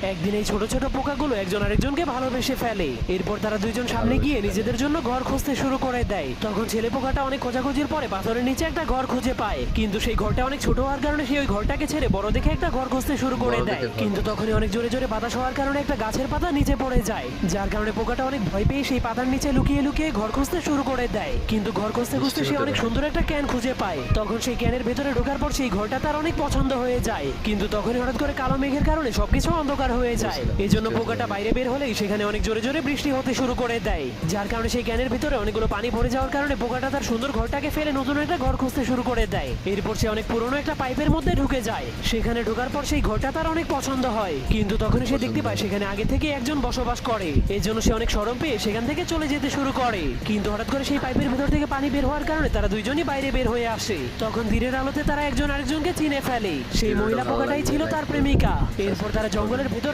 একদিন এই ছোট ছোট পোকাগুলো একজন আরেকজনকে ভালোবেসে ফেলে। এরপর তারা দুইজন সামনে গিয়ে নিজেদের জন্য ঘর খুঁজতে শুরু করে দেয়। তখন ছেলে পোকাটা অনেক খোঁজাখুঁজির পরে পাথরের নিচে একটা ঘর খুঁজে পায়, কিন্তু সেই ঘরটা অনেক ছোট হওয়ার কারণে সে ওই ঘরটাকে ছেড়ে বড় দেখে একটা ঘর খুঁজতে শুরু করে দেয়। কিন্তু তখনই অনেক জোরে জোরে বাতাস হওয়ার কারণে একটা গাছের পাতা নিচে পড়ে যায়, যার কারণে পোকাটা অনেক ভয় পেয়ে সেই পাতার নিচে লুকিয়ে লুকিয়ে ঘর খুঁজতে শুরু করে দেয়। কিন্তু ঘর খুঁজতে খুঁজতে সে অনেক সুন্দর একটা ক্যান খুঁজে পায়। তখন সেই ক্যানের ভেতরে ঢোকার পর সেই ঘরটা তার অনেক পছন্দ হয়ে যায়। কিন্তু তখনই হঠাৎ করে কালো মেঘের কারণে সবকিছু অন্ধকার হয়ে যায়। এই জন্য পোকাটা বাইরে বের হলেই সেখানে অনেক জোরে জোরে বৃষ্টি হতে শুরু করে দেয়, যার কারণে সেই ক্যানের ভিতরে অনেকগুলো পানি ভরে যাওয়ার কারণে পোকাটা তার সুন্দর ঘরটাকে ফেলে নতুন একটা ঘর খুঁজতে শুরু করে দেয়। এরপর সে অনেক পুরনো একটা পাইপের মধ্যে ঢুকে যায়। সেখানে ঢোকার পর সেই ঘরটা তার অনেক পছন্দ হয়, কিন্তু তখনই সে দেখতে পায় সেখানে আগে থেকে একজন বসবাস করে। এই জন্য সে অনেক শরম পেয়ে সেখান থেকে চলে যেতে শুরু করে। কিন্তু হঠাৎ করে সেই পাইপের ভেতর থেকে পানি বের হওয়ার কারণে তারা দুইজনই বাইরে বের হয়ে আসে। তখন দিনের আলোতে তারা একজন আরেকজনকে চিনে ফেলে। সেই মহিলা পোকাটাই ছিল তার প্রেমিকা। এরপর তারা জঙ্গলের